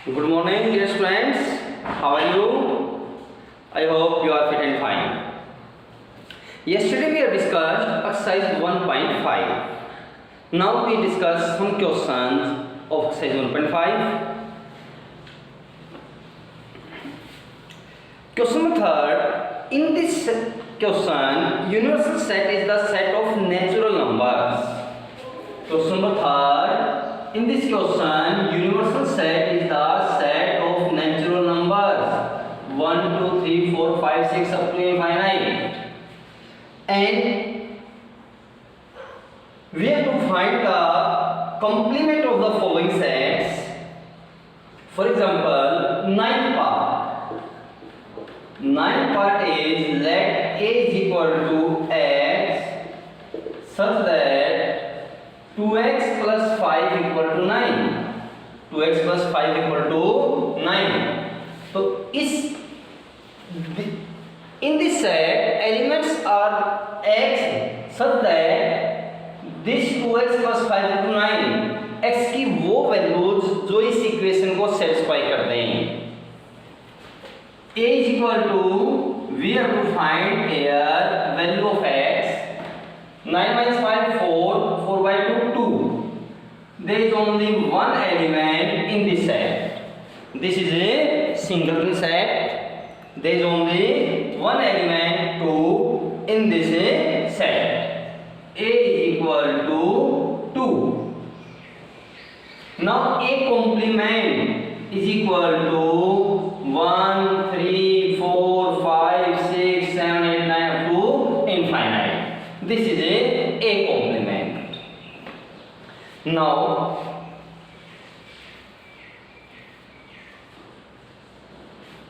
Good morning, dear students. How are you? I hope you are fit and fine. Yesterday we have discussed exercise 1.5. Now we discuss some questions of exercise 1.5. Question number third. In this question, universal set is the set of natural numbers. Question number third. In this question, universal set is the set of natural numbers 1, 2, 3, 4, 5, 6 up to infinite. And we have to find the complement of the following sets. For example, ninth part. Ninth part is let a is equal to x such that 2x plus 5 equal to 9. 2x plus 5 equal to 9. So in this set elements are x such that this 2x plus 5 equal to 9 x की वो values जो इस equation को satisfy करते हैं. a is equal to we have to find here value of x. 9 minus 5 4, 4 by 2 2. There is only one element in this set. This is a singleton set. There is only one element 2 in this set. A is equal to 2. Now A complement is equal to 1, 3, 4, 5, 6, 7, 8, 9 up to infinite. This is a complement. Now,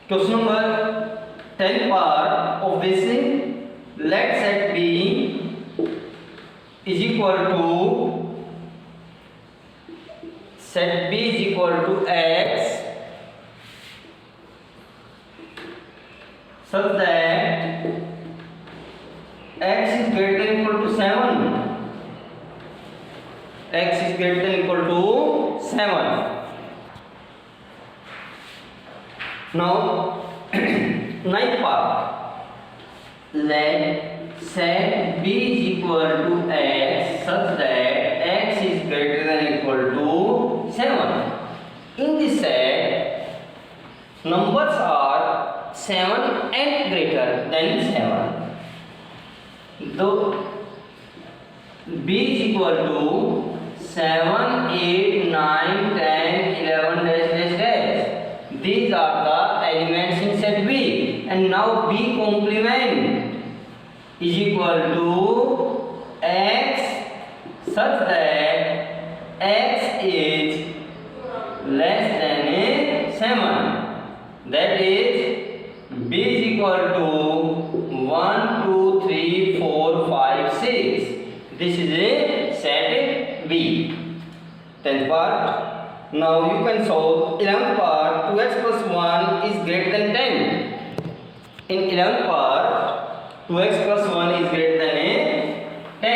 question number 10 part of this thing. Let set B is equal to set B is equal to x such that x is greater than equal to 7. X is greater than equal to 7. Now, ninth part. Let set B is equal to x such that x is greater than equal to 7. In this set, numbers are 7 and greater than 7. Though B is equal to 7, 8, 9, 10, 11, dash, dash, dash. These are the elements in set B. And now B complement is equal to x such that x is less than 7. That is B is equal to 1, 2, 3, 4, 5, 6. This is a set B. 10th part. Now you can solve 11th part. 2x plus 1 is greater than 10. In 11th part, 2x plus 1 is greater than 10.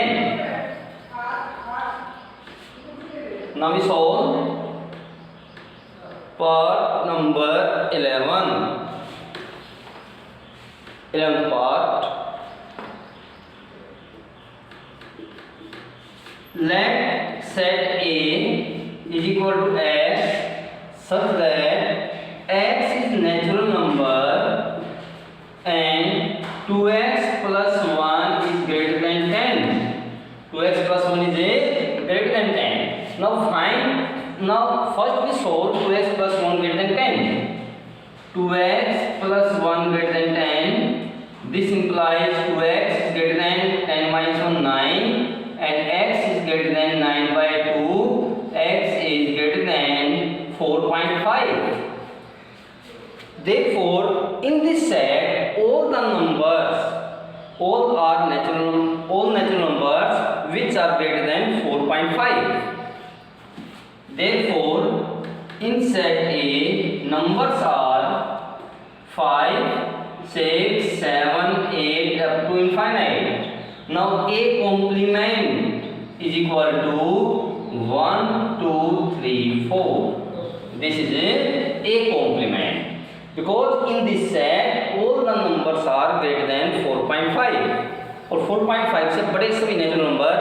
Now we solve part number 11. 11th part. Let set A is equal to x such that x is natural number and 2x plus 1 is greater than 10. 2x plus 1 is greater than 10. Now first we solve 2x plus 1 greater than 10. 2x plus 1 greater than 10. This implies 2x is greater than 10 minus 1 9. And x is greater than 9 by 2, x is greater than 4.5. Therefore, in this set, all natural numbers which are greater than 4.5. Therefore, in set A, numbers are 5, 6, 7, 8 up to infinite. Now A complement is equal to 1, 2, 3, 4. This is a complement because in this set all the numbers are greater than 4.5 और 4.5 से बड़े सभी natural number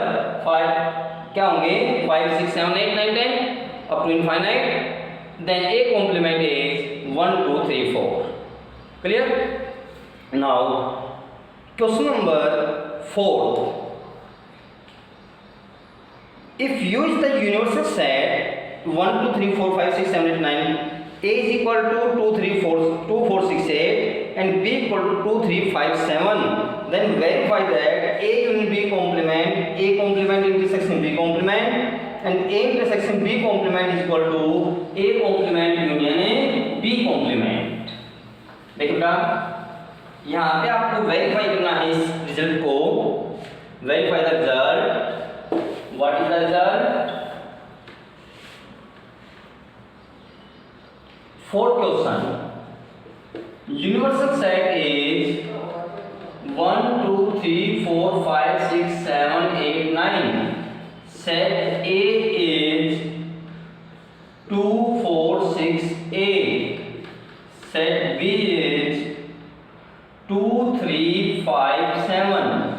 5 क्या होंगे 5 6 7 8 9 10 up to infinite. Then a complement is 1 2 3 4. Clear? Now question number 4. If U is the universal set 1 2 3 4 5 6 7 8 9, A is equal to 2 3 4 2 4 6 8 and B equal to 2 3 5 7, then verify that A union B complement, A complement intersection B complement and A intersection B complement is equal to A complement union B complement. देखो बेटा यहाँ पे आपको verify करना है इस result को. Verify the result. What is the result? Fourth question. Universal set is 1 2 3 4 5 6 7 8 9. Set A is 2 4 6 8. Set B is 2 3 5 7.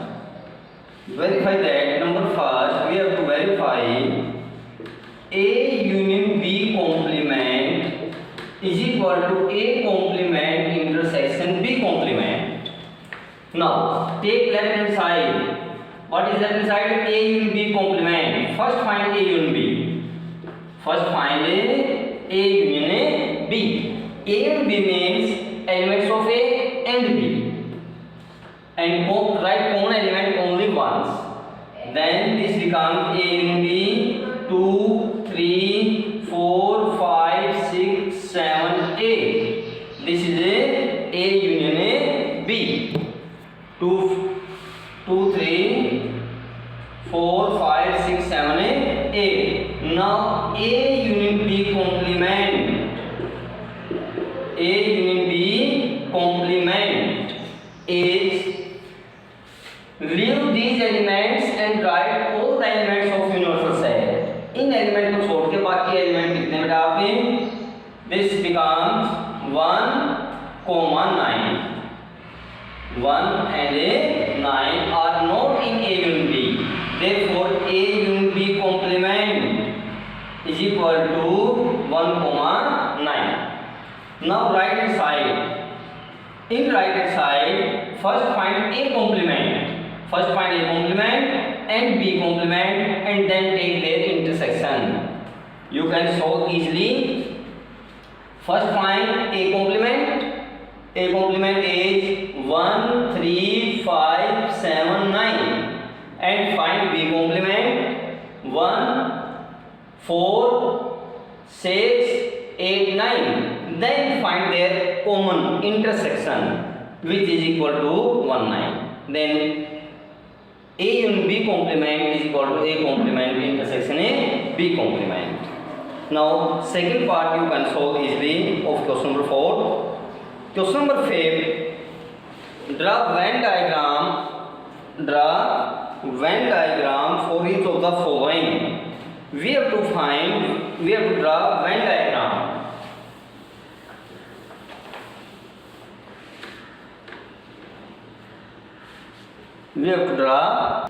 Verify that. Number first we have to verify A union B complement is equal to A complement intersection B complement. Now take left hand side. What is left hand side? A union B complement. First find A union B. First find A union B. A and B means elements of A and B. And write common element only once. Then this becomes A union B. 2 3 4 5 6 7 8. This is A union B. 2 3 4 5 6 7 8. Now A union B complement. A union B complement is leave these elements and write all the elements of universal set. In element को छोड़ के बाकी element कितने बेटा आपके? This becomes 1, 9. 1 and 9 are not in A union B. Therefore A union B complement is equal to 1, 9. Now right hand side. In right hand side, first find A complement. First find A complement and B complement and then take their intersection. You can solve easily. First find A complement. A complement is 1 3 5 7 9 and find B complement 1 4 6 8 9. Then find their common intersection which is equal to 1 9. Then A union B complement is equal to A complement B intersection A B complement. Now second part you can solve easily of question number 4. Question number 5. Draw Venn diagram for each of the following. We have to draw Venn diagram. We have to draw.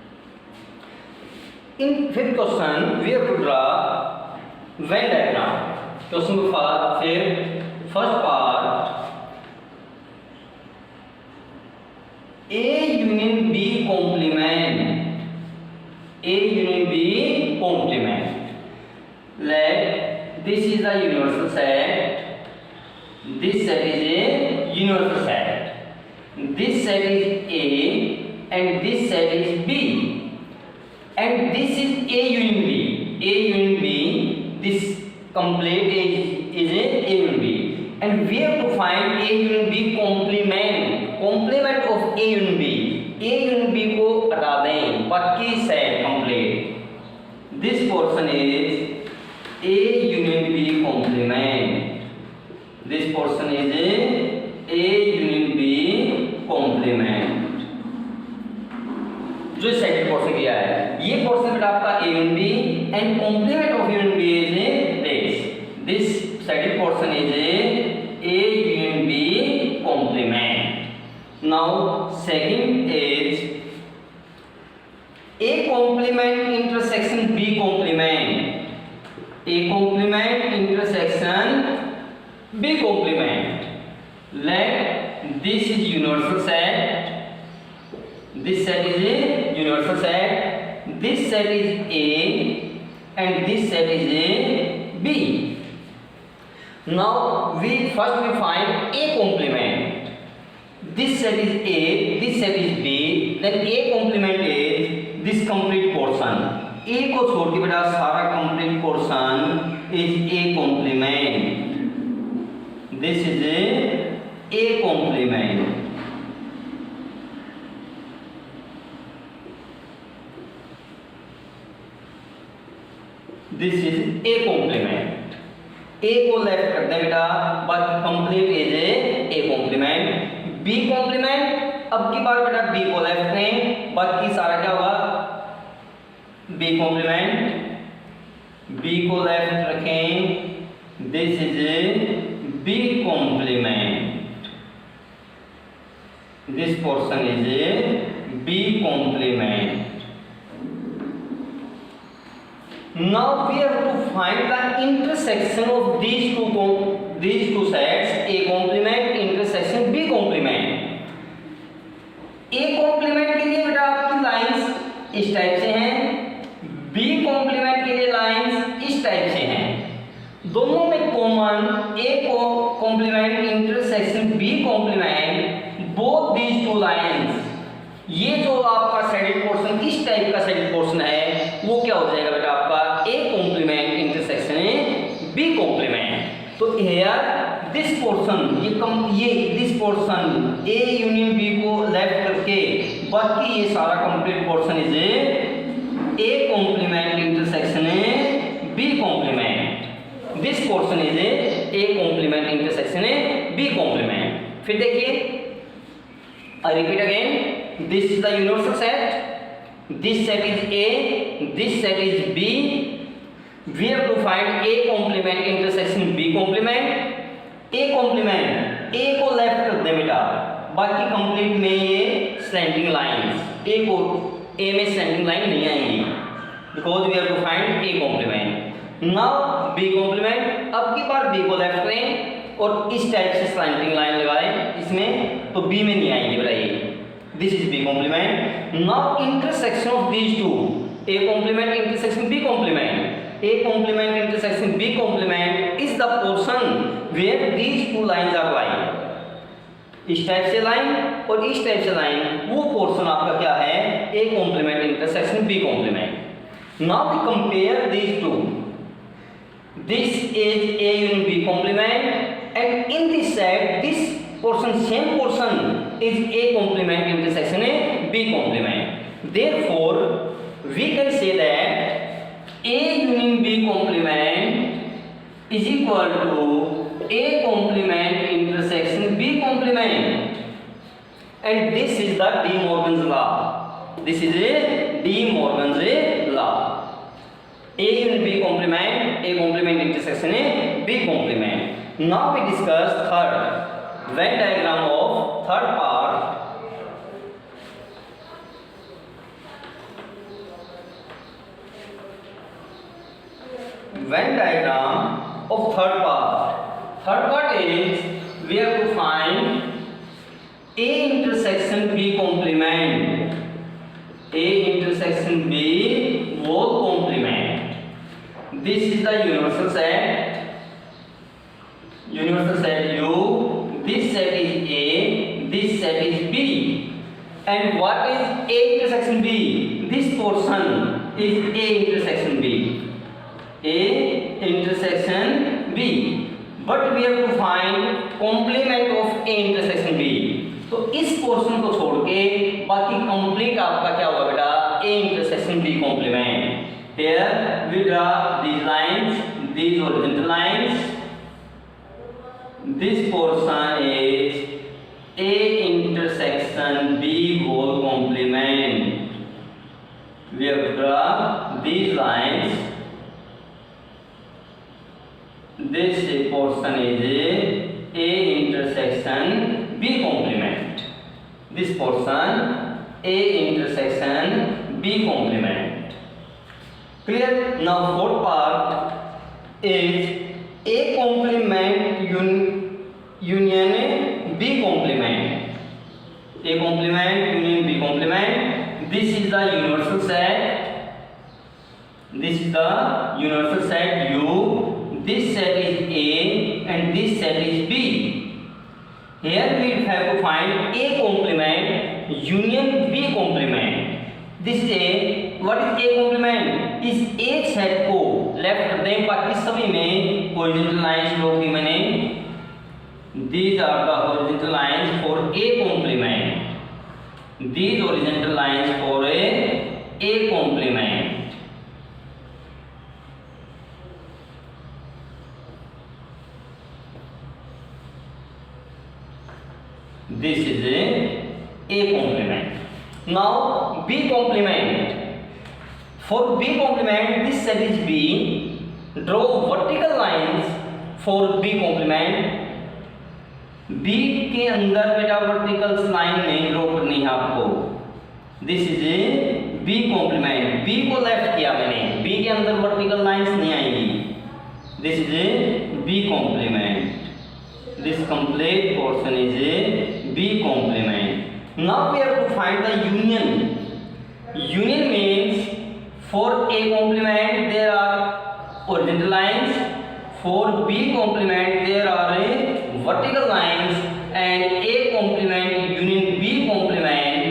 In fifth question, we have to draw Venn diagram. Question number 5. First part. A union B complement. A union B complement. Let this is a universal set. This set is a universal set. This set is A and this set is B. And this is A union B. A union B. This complete is a union B. And we have to find A union B complement. Complement of A union B. A union B को हटा दें. बाकी set complete. This portion is A union B complement. This portion is A union B complement. जो second portion किया है, ये portion बेटा आपका A union B and complement of union B is this. This saddle portion is A union B complement. Now second is A complement intersection B complement. A complement intersection B complement. Let this is universal set. This set is a universal set. This set is A and this set is a B. Now we find A complement. This set is A, this set is B. Then A complement is this complete portion. A को छोड़ के बेटा सारा complete portion is A complement. This is A complement. This is A complement. A को left कर दें बेटा, but complete is A complement. B complement अब की बार बेटा B को लेफ्ट करें, बाकी सारा क्या होगा B complement. B को लेफ्ट रखें, this is B complement. This portion is B complement. Now we have to find the intersection of these two sets, A complement intersection B complement. A complement के लिए बेटा आपकी lines इस type से हैं, B complement के लिए lines इस टाइप से हैं. दोनों में common A complement intersection B complement, both these two lines. ये जो आपका सैडल पोर्शन इस टाइप का सैडल पोर्शन है वो क्या हो जाएगा बेटा आपका A complement intersection B complement. तो here this portion ये this portion A union B को लेफ्ट करके बाकी ये सारा complete portion is A complement intersection B complement. This portion is A complement intersection B complement. फिर देखिए I repeat again. This is the universal set. This set is A. This set is B. We have to find A complement intersection B complement. A complement A को left कर दें बेटा, बाकी complete में ये slanting lines A को A में slanting line नहीं आएंगी, because we have to find A complement. Now B complement अब की बार B को लेफ्ट करें और इस टाइप से स्लैंटिंग लाइन लगाएं इसमें, तो B में नहीं आएंगे बेटा ये. This is B complement. Now intersection of these two, A complement intersection B complement. A complement intersection B complement is the portion where these two lines are lying. इस type से लाइन और इस type से line, वो portion आपका क्या है A complement intersection B complement. Now we compare these two. This is A union B complement, and in this set this portion, same portion is A complement intersection B complement. Therefore we can say that A union B complement is equal to A complement intersection B complement, and this is the De Morgan's law. This is a De Morgan's law. A union B complement, A complement intersection B complement. Now we discuss third Venn diagram of third part. Venn diagram of third part. Third part is we have to find A intersection B complement. A intersection B both complement. This is the universal set. Universal set U. This set is A, this set is B. And what is A intersection B? This portion is A intersection B. A intersection B. But we have to find complement of A intersection B. तो इस portion को छोड़ के बाकी complete आपका क्या होगा बेटा A intersection B complement. Here we draw these lines, these horizontal lines. This portion is A intersection B whole complement. We have to draw these lines. this portion is A intersection B complement. This portion A intersection B complement. Clear? Now fourth part is A complement union B complement. A complement union B complement. This is the universal set. This is the universal set U. This set is A and this set is B. Here we have to find A complement union B complement. This is A. What is A complement? इस A set को left कर दें, बाकी सभी में horizontal lines लो की मैंने. These are the horizontal lines for A complement. These horizontal lines for A complement. This is A complement. Now B complement. For B complement, this set is B. Draw vertical lines for B complement. B के अंदर बेटा vertical line नहीं draw करनी है आपको. This is B complement. B को left किया मैंने. B के अंदर वर्टिकल लाइंस नहीं आएंगी. This is B complement. This complete portion is a B complement. Now we have to find the union. Union means for A complement there are horizontal lines. For B complement there are vertical lines, and A complement union B complement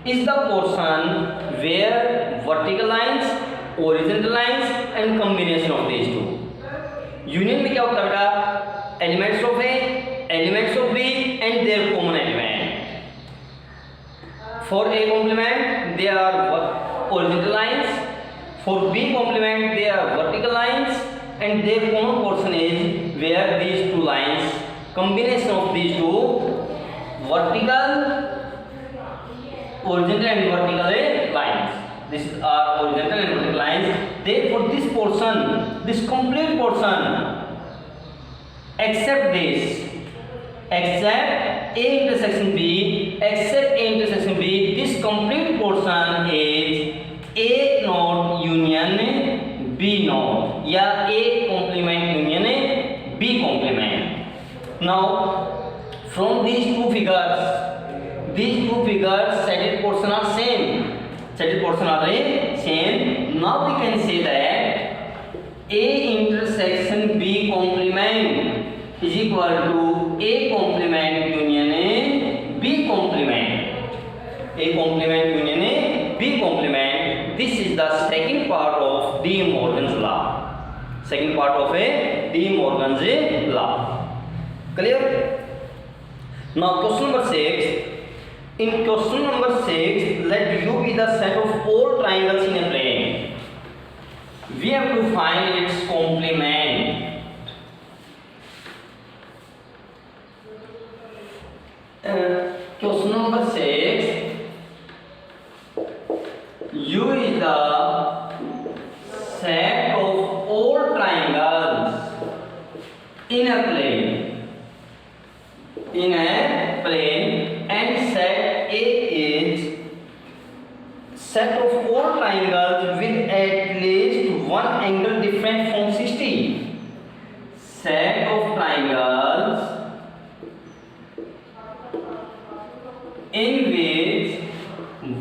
is the portion where vertical lines, horizontal lines and combination of these two. Union में क्या होता है बेटा? Elements of A, elements of B and their common element. For A complement there are horizontal lines. For B complement there are vertical lines, and their common portion is where these two lines, combination of these two vertical, horizontal and vertical lines. This are horizontal and vertical lines. Therefore this portion, this complete portion, except this, except A intersection B, except A intersection B, this complete portion is A naught union B naught या A complement union B complement. Now from these two figures shaded portion are same. Shaded portion are same. Now we can say that A intersection B complement is equal to A complement union B complement. A complement union B complement. This is the second part of De Morgan's law. Second part of a De Morgan's law. Clear? Now question number 6. In question number 6, let U be the set of all triangles in a plane. We have to find its complement. Question number 6. U is the set of all triangles in a plane. And set A is set of all triangles with at least one angle different from 60. Set of triangles in which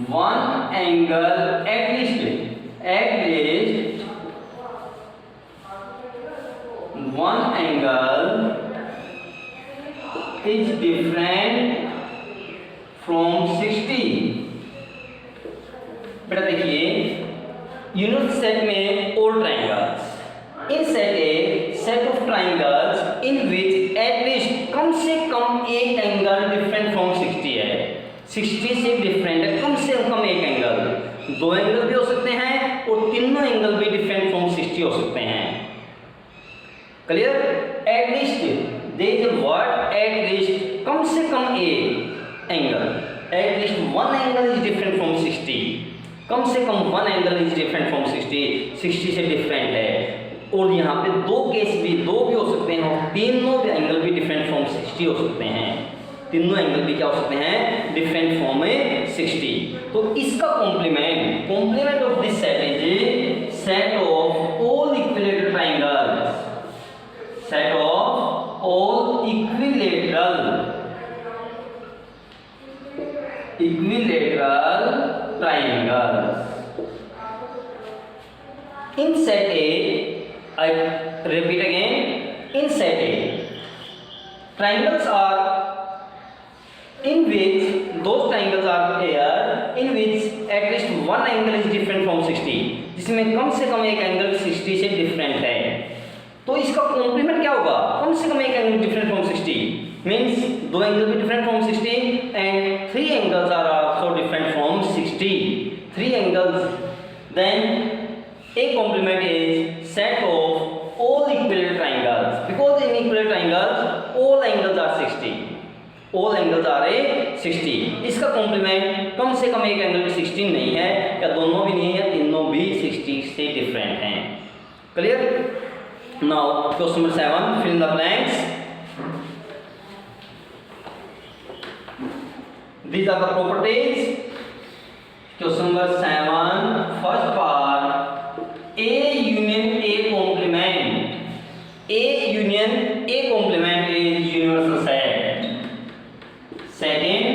one angle at least one angle is different from 60. बेटा देखिए, unit set में all triangles. In set A, set of triangles in which at least कम से कम एक angle different from 60 है. 60 से different है कम से कम एक एंगल. दो एंगल भी हो सकते हैं और तीनों एंगल भी डिफरेंट फ्रॉम 60 हो सकते हैं. Clear? At least there is a word at least, कम से कम एक angle. At least one angle is different from 60. कम से कम one angle is different from 60. 60 से डिफरेंट है. और यहाँ पे दो केस भी, दो भी हो तीनों एंगल भी डिफरेंट फ्रॉम 60 हो सकते हैं, तीनों एंगल भी क्या हो सकते हैं, डिफरेंट फ्रॉम 60। तो इसका complement of this set is set of all equilateral triangles, set of all equilateral triangles. In set A, I repeat again, in set A, triangles are in which those triangles are there in which at least one angle is different from 60, जिसमें कम से कम एक angle 60 से different है। तो इसका complement क्या होगा, कम से कम एक एंगल डिफरेंट फ्रॉम 60 मीन्स दो एंगल भी different from 60 and three angles are also different from 60, three angles, then a complement is set of all equilateral triangles, because in equilateral triangles all angles are 60, all angles are 60। इसका complement कम से कम एक angle भी 60 नहीं है, या दोनों भी नहीं है, तीनों भी 60 से डिफरेंट हैं। Clear? Now question number 7, fill in the blanks। These are the properties। Question number 7, first part, A union A complement, A union A complement is universal set। Second,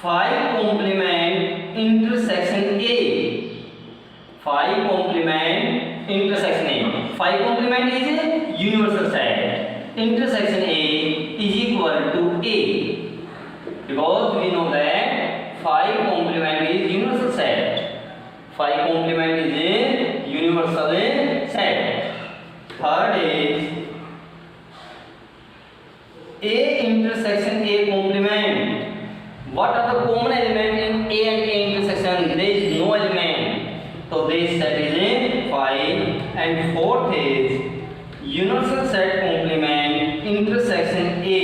phi complement intersection A, phi complement intersection A, phi complement is a universal set, intersection A is equal to A, because we know that phi complement is universal set, phi complement is a universal set। Third is A intersection A complement, what are the common element in A and A intersection? There is no element, so this set is a phi। And fourth is universal set complement intersection A,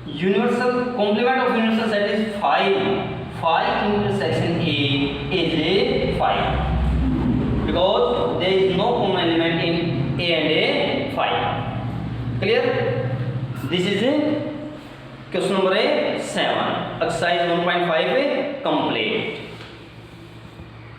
universal complement of universal set is phi, phi intersection A is a phi, because there is no common element in A and A phi। Clear? This is question number 7, exercise 1.5 complete।